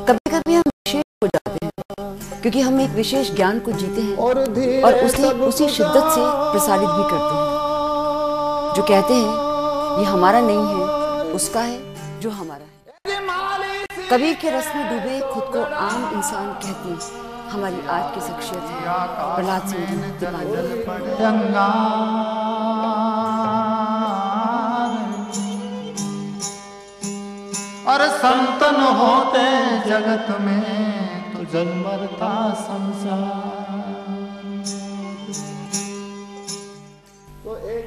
कभी कभी हम विशेष हो जाते हैं क्योंकि हम एक विशेष ज्ञान को जीते हैं और उसे उसी शिद्दत से प्रसारित भी करते हैं। जो कहते हैं ये हमारा नहीं है, उसका है जो हमारा है। कबीर के रस में डूबे खुद को आम इंसान कहती हमारी आज की शख्सियत है प्रहलाद सिंह दीपानी। और संतन होते जगत में तो जग मरता संसार।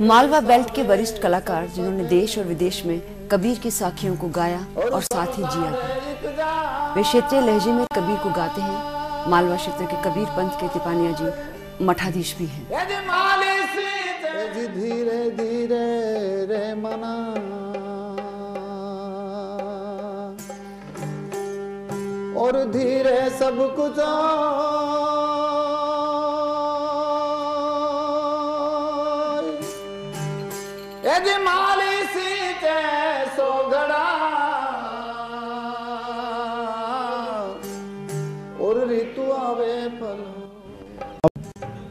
मालवा बेल्ट के वरिष्ठ कलाकार जिन्होंने देश और विदेश में कबीर की साखियों को गाया और साथ ही जिया भी। वे क्षेत्रीय लहजे में कबीर को गाते हैं। मालवा क्षेत्र के कबीर पंथ के तिपानिया जी मठाधीश भी हैं। धीरे धीरे रे मना और धीरे सब कुछ माली सीते सो घड़ा और ऋतु आवे फल।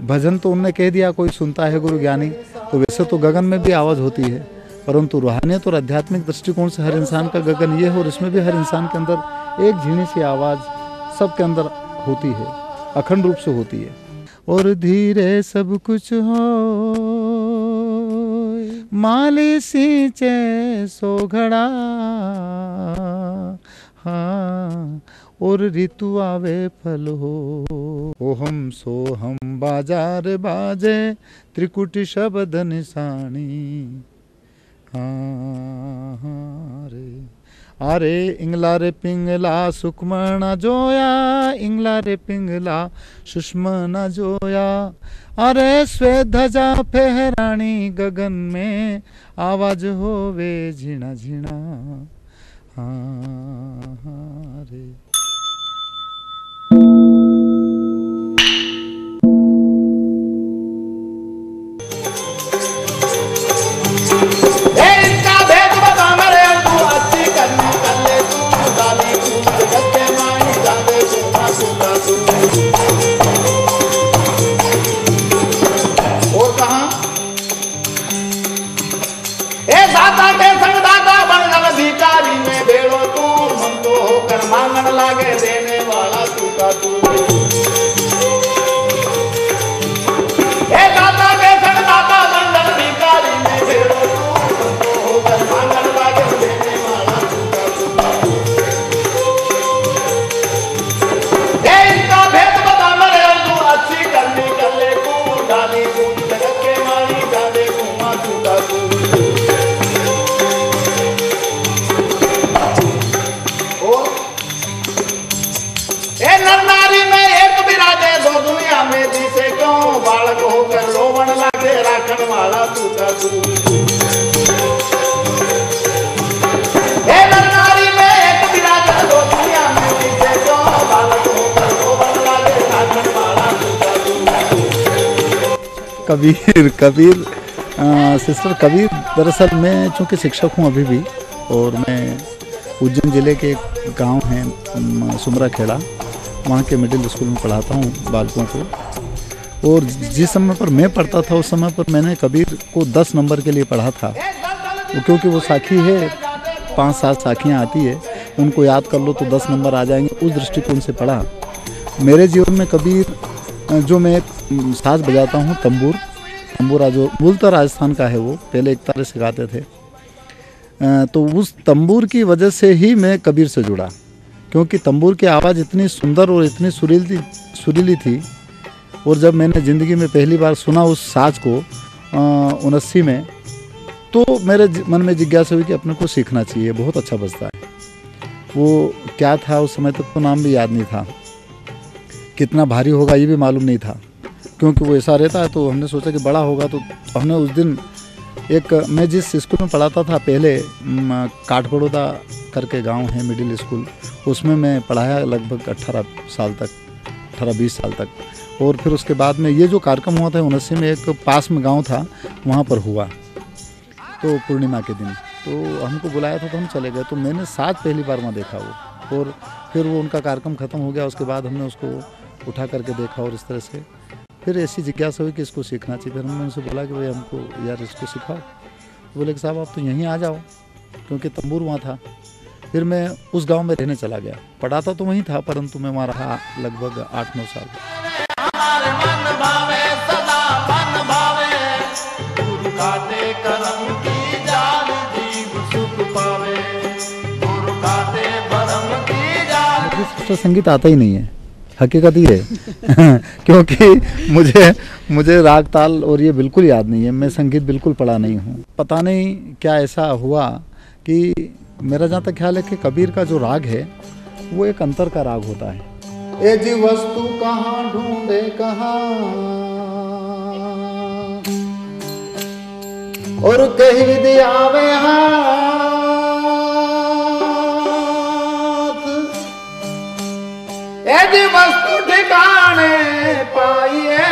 भजन तो उनने कह दिया कोई सुनता है गुरु ज्ञानी, तो वैसे तो गगन में भी आवाज होती है, परंतु रूहानियत और आध्यात्मिक दृष्टिकोण से हर इंसान का गगन ये है और इसमें भी हर इंसान के अंदर एक झीणी सी आवाज सबके अंदर होती है, अखंड रूप से होती है। और धीरे सब कुछ हो माली सींचे सो घड़ा, हाँ और ऋतु आवे फल हो। ओहम सोहम बाजार बाजे त्रिकुटी शब्द निशानी, हाँ रे अरे इंगला रे पिंगला सुक्ष्म जोया, इंगला रे पिंगला सुषमा जोया। अरे श्वेत ध्वजा फहरानी गगन में आवाज होवे झीणा झीणा, हाँ रे। मांगन लागे देने वाला तू का तू। हे दाता के संग दाता मंडल भिखारी में भेड़ो तू होकर मांगन लागे देने वाला तू का तू। हे इनका भेद बता मेरे तू अच्छी करनी कर ले तू, डाली तू जगत के मारी डाले घुमा तू का तू। में जिसे क्यों बालक होकर रोवन लागे राखन वाला तू का तू। हे नरनारी में एक विराजन दो दुनिया में जिसे क्यों बालक होकर रोवन लागे राखन वाला तू का तू। कबीर सिस्टर कबीर दरअसल मैं चूँकि शिक्षक हूँ अभी भी, और मैं उज्जैन जिले के एक गाँव है सुमरा खेड़ा, वहाँ के मिडिल स्कूल में पढ़ाता हूँ बालकों को। और जिस समय पर मैं पढ़ता था उस समय पर मैंने कबीर को 10 नंबर के लिए पढ़ा था, क्योंकि वो साखी है 5-7 साखियाँ आती है, उनको याद कर लो तो 10 नंबर आ जाएंगे, उस दृष्टिकोण से पढ़ा। मेरे जीवन में कबीर जो मैं एक साज बजाता हूँ तंबूरा, जो मूलतः राजस्थान का है, वो पहले एक तारे से गाते थे, तो उस तंबूर की वजह से ही मैं कबीर से जुड़ा, क्योंकि तंबूर की आवाज़ इतनी सुंदर और इतनी सुरीली थी। और जब मैंने ज़िंदगी में पहली बार सुना उस साज को 79 में, तो मेरे मन में जिज्ञासा हुई कि अपने को सीखना चाहिए, बहुत अच्छा बजता है। वो क्या था उस समय तक तो नाम भी याद नहीं था, कितना भारी होगा ये भी मालूम नहीं था, क्योंकि वो ऐसा रहता है। तो हमने सोचा कि बड़ा होगा, तो हमने उस दिन मैं जिस स्कूल में पढ़ाता था पहले, काठबड़ौदा करके गांव है मिडिल स्कूल, उसमें मैं पढ़ाया लगभग 18-20 साल तक। और फिर उसके बाद में ये जो कार्यक्रम हुआ था 79 में, एक पास में गांव था वहाँ पर हुआ, तो पूर्णिमा के दिन तो हमको बुलाया था, तो हम चले गए। तो मैंने साज पहली बार वहाँ देखा, वो और फिर वो उनका कार्यक्रम ख़त्म हो गया। उसके बाद हमने उसको उठा करके देखा और इस तरह से फिर ऐसी जिज्ञासा हुई कि इसको सीखना चाहिए। फिर हमने उनसे बोला कि भाई हमको यार इसको सिखाओ। तो बोले कि साहब आप तो यहीं आ जाओ, क्योंकि तंबूर वहाँ था। फिर मैं उस गांव में रहने चला गया। पढ़ाता तो वहीं था, परंतु मैं वहाँ रहा लगभग 8-9 साल। संगीत आता ही नहीं है, हकीकत ही है क्योंकि मुझे राग ताल और ये बिल्कुल याद नहीं है। मैं संगीत बिल्कुल पढ़ा नहीं हूँ। पता नहीं क्या ऐसा हुआ कि मेरा जहाँ तक ख्याल है कि कबीर का जो राग है वो एक अंतर का राग होता है। ए जी वस्तु कहाँ ढूंढे कहाँ, और कहीं विधि आवे हाथ, ए जी वस्तु ठिकाने पाइए,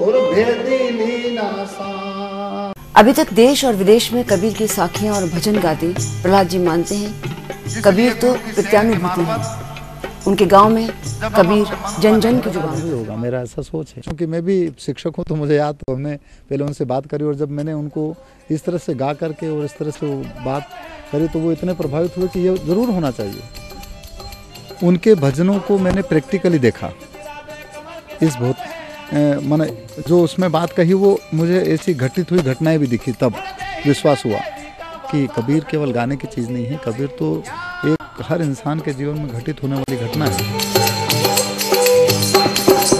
और भेदी लीना सा। अभी तक देश और विदेश में कबीर की साखियां और भजन गाते प्रहलाद जी मानते हैं कबीर तो प्रत्यानुभूति है। उनके गांव में कबीर जन जन की जुबान होगा, मेरा ऐसा सोच है। क्योंकि मैं भी शिक्षक हूँ तो मुझे याद, तो हमने पहले उनसे बात करी और जब मैंने उनको इस तरह से गा करके और इस तरह से वो बात करी तो वो इतने प्रभावित हुए कि ये ज़रूर होना चाहिए। उनके भजनों को मैंने प्रैक्टिकली देखा। इस बहुत मैंने जो उसमें बात कही वो मुझे ऐसी घटित हुई घटनाएं भी दिखी, तब विश्वास हुआ कि कबीर केवल गाने की चीज़ नहीं है, कबीर तो एक हर इंसान के जीवन में घटित होने वाली घटना है।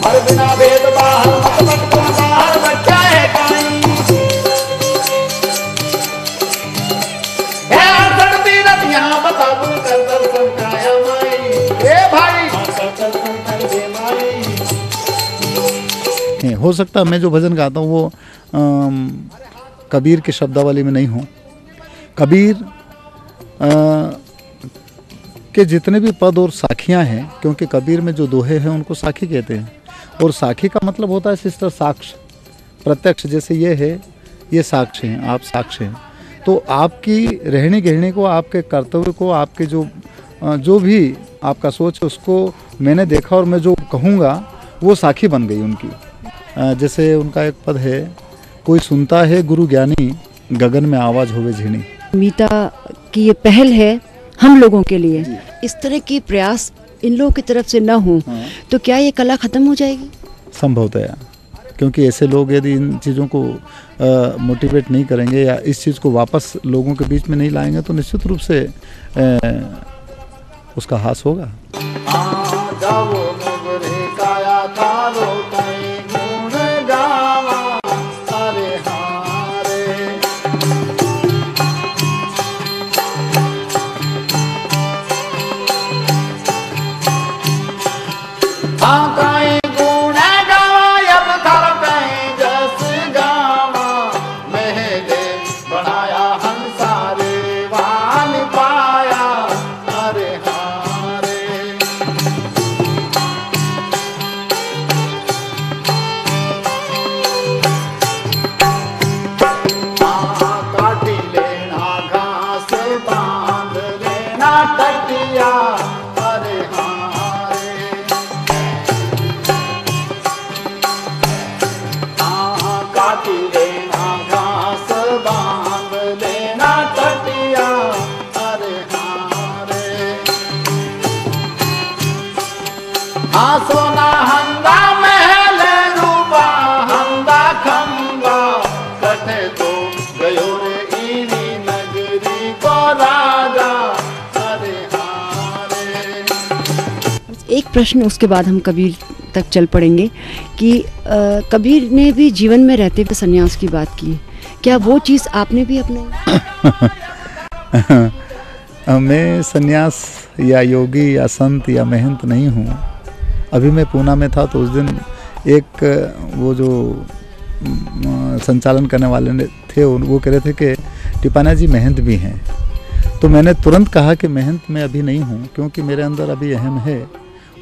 हर बिना भेद बाहर मत मत तुम बाहर बच्चा है काई, है आसड़ तीरथ यहाँ बता दूं कर दर्शन काया माई, ए भाई दर्शन कर दे माई। हो सकता है मैं जो भजन गाता हूँ वो कबीर की शब्दावली में नहीं हूँ। कबीर के जितने भी पद और साखियाँ हैं, क्योंकि कबीर में जो दोहे हैं उनको साखी कहते हैं, और साखी का मतलब होता है सिस्टर साक्ष्य, प्रत्यक्ष। जैसे ये है, ये साक्ष्य हैं, आप साक्ष्य हैं। तो आपकी रहनी गहनी को, आपके कर्तव्य को, आपके जो भी आपका सोच है उसको मैंने देखा और मैं जो कहूँगा वो साखी बन गई उनकी। जैसे उनका एक पद है, कोई सुनता है गुरु ज्ञानी, गगन में आवाज़ होवे झीणी। मीता की ये पहल है हम लोगों के लिए। इस तरह की प्रयास इन लोगों की तरफ से न हो तो क्या ये कला खत्म हो जाएगी? संभवतः, क्योंकि ऐसे लोग यदि इन चीज़ों को मोटिवेट नहीं करेंगे या इस चीज़ को वापस लोगों के बीच में नहीं लाएंगे तो निश्चित रूप से उसका हास होगा। सोना हंदा महल रूपा हंदा खंबा, कटे तो गयो रे ईनी नगरी को राजा, अरे हारे। एक प्रश्न उसके बाद हम कबीर तक चल पड़ेंगे कि कबीर ने भी जीवन में रहते हुए संन्यास की बात की, क्या वो चीज़ आपने भी अपनाई? मैं संन्यास या योगी या संत या महंत नहीं हूँ। अभी मैं पूना में था तो उस दिन एक वो जो संचालन करने वाले थे वो कह रहे थे कि टिपाना जी महंत भी हैं। तो मैंने तुरंत कहा कि महंत मैं अभी नहीं हूँ, क्योंकि मेरे अंदर अभी अहम है,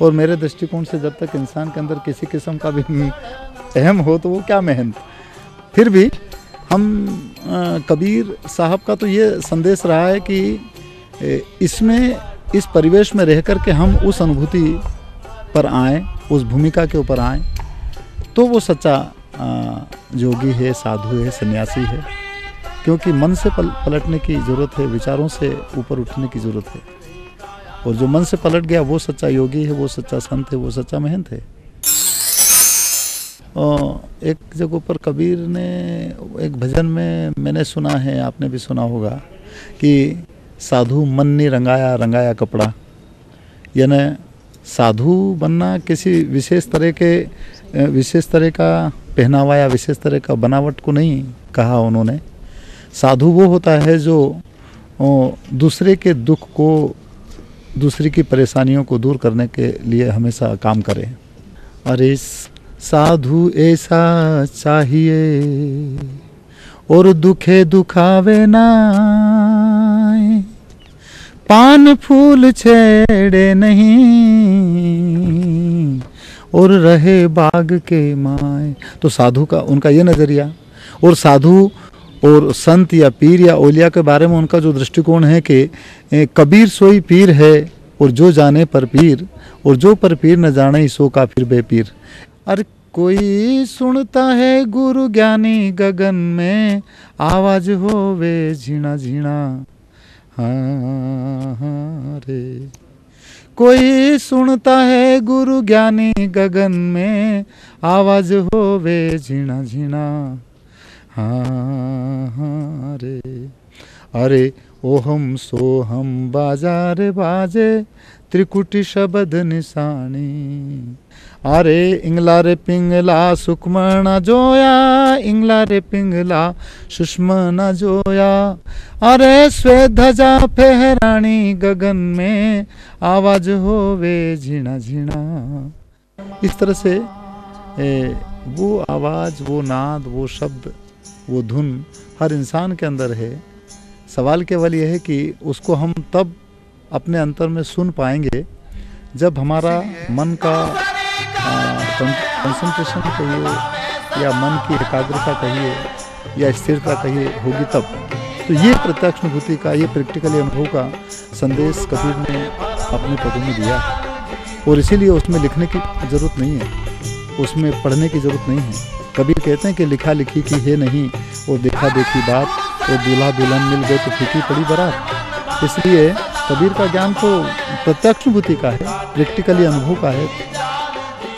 और मेरे दृष्टिकोण से जब तक इंसान के अंदर किसी किस्म का भी अहम हो तो वो क्या महंत। फिर भी हम कबीर साहब का तो ये संदेश रहा है कि इसमें, इस परिवेश में रह कर के हम उस अनुभूति पर आएँ, उस भूमिका के ऊपर आएँ, तो वो सच्चा योगी है, साधु है, सन्यासी है। क्योंकि मन से पलटने की ज़रूरत है, विचारों से ऊपर उठने की ज़रूरत है। और जो मन से पलट गया वो सच्चा योगी है, वो सच्चा संत है, वो सच्चा महंत है। एक जगह पर कबीर ने एक भजन में मैंने सुना है, आपने भी सुना होगा, कि साधु मन ने रंगाया रंगाया कपड़ा। यानी साधु बनना किसी विशेष तरह का पहनावा या विशेष तरह का बनावट को नहीं कहा उन्होंने। साधु वो होता है जो दूसरे के दुख को, दूसरे की परेशानियों को दूर करने के लिए हमेशा काम करे। अरे साधु ऐसा चाहिए और दुखे दुखावे ना, पान फूल छेड़े नहीं और रहे बाग के माए। तो साधु का उनका ये नज़रिया, और साधु और संत या पीर या औलिया के बारे में उनका जो दृष्टिकोण है कि कबीर सोई पीर है और जो जाने पर पीर, और जो पर पीर न जाने सो का फिर बेपीर। अरे कोई सुनता है गुरु ज्ञानी गगन में, आवाज होवे झीणा झीणा, हाँ रे। कोई सुनता है गुरु ज्ञानी गगन में, आवाज होवे झीणा झीणा, हाँ रे। अरे ओहम सोहम बाजार बाजे, त्रिकुटी शब्द निशानी। अरे इंगला रे पिंगला सुकमना जोया, इंगला रे पिंगला सुषमना जोया। अरे श्वेत ध्वजा फहरानी गगन में, आवाज होवे झीणा झीणा। इस तरह से वो आवाज़, वो नाद, वो शब्द, वो धुन हर इंसान के अंदर है। सवाल केवल यह है कि उसको हम तब अपने अंतर में सुन पाएंगे जब हमारा मन का कंसंट्रेशन कहिए या मन की एकाग्रता कहिए या स्थिरता कहिए होगी तब। तो ये प्रत्यक्षानुभूति का, ये प्रैक्टिकली अनुभव का संदेश कबीर ने अपने पदों में दिया है। और इसीलिए उसमें लिखने की ज़रूरत नहीं है, उसमें पढ़ने की ज़रूरत नहीं है। कबीर कहते हैं कि लिखा लिखी की है नहीं, और देखा देखी बात, और दूल्हा दुल्हन मिल गए तो फीकी पड़ी बारात। इसलिए कबीर का ज्ञान तो प्रत्यक्षानुभूति का है, प्रैक्टिकली अनुभव का है,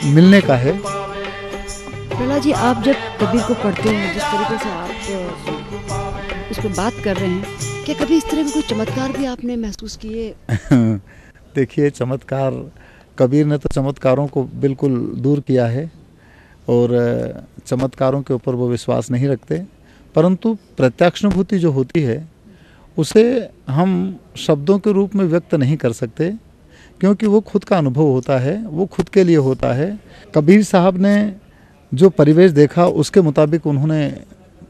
मिलने का है। प्रहलाद जी, आप जब कबीर को पढ़ते हैं, जिस तरीके से आप उस पर बात कर रहे हैं, क्या कभी इस तरह के कोई चमत्कार भी आपने महसूस किए? देखिए, चमत्कार, कबीर ने तो चमत्कारों को बिल्कुल दूर किया है और चमत्कारों के ऊपर वो विश्वास नहीं रखते। परंतु प्रत्यक्षानुभूति जो होती है उसे हम शब्दों के रूप में व्यक्त नहीं कर सकते, क्योंकि वो खुद का अनुभव होता है, वो खुद के लिए होता है। कबीर साहब ने जो परिवेश देखा उसके मुताबिक उन्होंने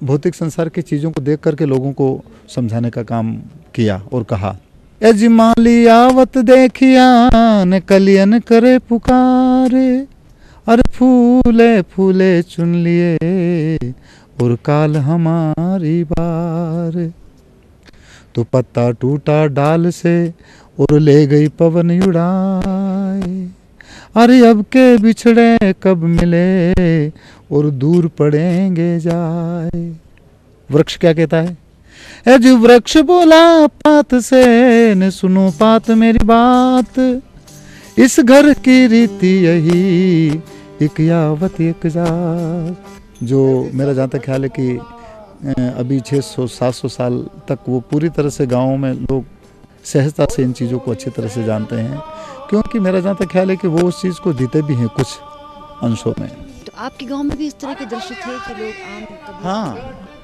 भौतिक संसार की चीज़ों को देख करके लोगों को समझाने का काम किया और कहा, एजमाली आवत देखिया न कलियन करे पुकारे, अरे फूले फूले चुन लिए और काल हमारी बार। तो पत्ता टूटा डाल से और ले गई पवन उड़ाए, अरे अब के बिछड़े कब मिले और दूर पड़ेंगे जाए। वृक्ष क्या कहता है? ए जो वृक्ष बोला पात से, न सुनो पात मेरी बात, इस घर की रीति यही, एक यावत एक जात। जो मेरा जहाँ तक ख्याल है कि अभी 600-700 साल तक वो पूरी तरह से गाँवों में लोग सहजता से इन चीज़ों को अच्छी तरह से जानते हैं, क्योंकि मेरा जहाँ तक ख्याल है कि वो उस चीज़ को जीते भी हैं कुछ अंशों में। तो आपके गांव में भी इस तरह के दृश्य थे कि लोग आम? हाँ,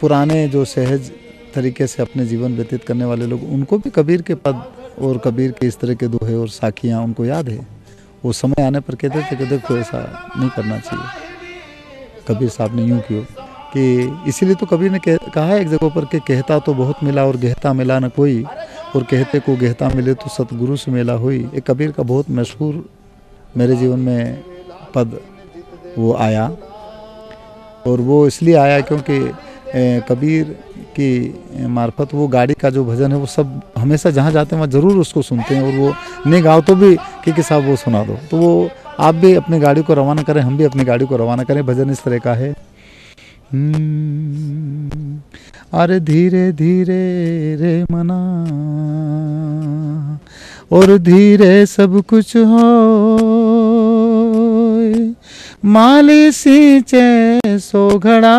पुराने जो सहज तरीके से अपने जीवन व्यतीत करने वाले लोग, उनको भी कबीर के पद और कबीर के इस तरह के दोहे और साखियाँ उनको याद है। वो समय आने पर कहते थे कि देखो ऐसा नहीं करना चाहिए। कबीर साहब ने यूँ क्यों कि इसीलिए तो कबीर ने कहा है एक जगह पर कि कहता तो बहुत मिला और गहता मिला न कोई, और कहते को गहता मिले तो सतगुरु से मिला हुई। एक कबीर का बहुत मशहूर मेरे जीवन में पद वो आया, और वो इसलिए आया क्योंकि कबीर की मार्फत वो गाड़ी का जो भजन है वो सब हमेशा जहाँ जाते हैं वहाँ ज़रूर उसको सुनते हैं, और वो नहीं गाओ तो भी कि साहब वो सुना दो। तो वो आप भी अपनी गाड़ी को रवाना करें, हम भी अपनी गाड़ी को रवाना करें। भजन इस तरह का है। अरे धीरे धीरे रे मना और धीरे सब कुछ हो, माली सींचे सो घड़ा,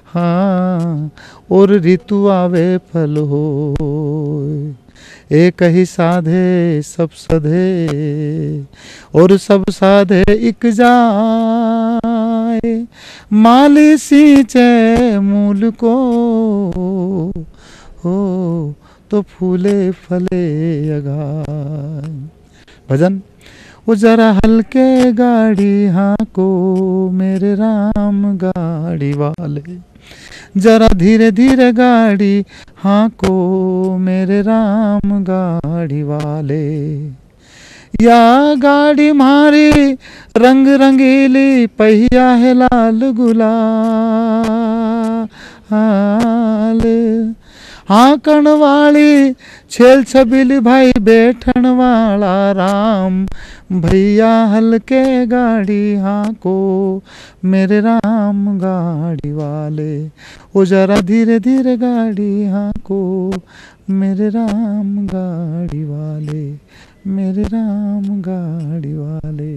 हाँ और ऋतु आवे फल हो, एक ही साधे सब सधे और सब साधे इक जाए, माली सींचे मूल को हो तो फूले फले अगाए। भजन। वो जरा हल्के गाड़ी हाँ को मेरे राम गाड़ी वाले, जरा धीरे धीरे गाड़ी हाँ को मेरे राम गाड़ी वाले, या गाड़ी मारी रंग रंगीली पहिया है लाल गुलाल, हाँकण वाली छेल छबीली भाई बैठन वाला राम, भैया हल्के गाड़ी हाँ को मेरे राम गाड़ी वाले, ओ जरा धीरे धीरे गाड़ी हाँ को मेरे राम गाड़ी वाले, मेरे राम गाड़ी वाले।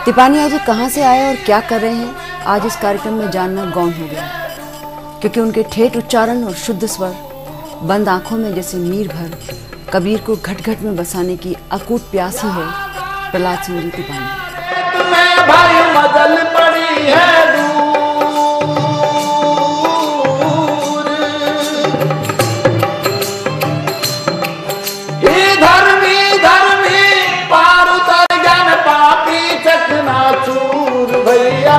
तिपानिया जी कहाँ से आए और क्या कर रहे हैं, आज इस कार्यक्रम में जानना गौण हो गया, क्योंकि उनके ठेठ उच्चारण और शुद्ध स्वर बंद आंखों में जैसे मीर भर कबीर को घट घट में बसाने की अकूट प्यास ही है प्रहलाद सिंह जी तिपानिया। भैया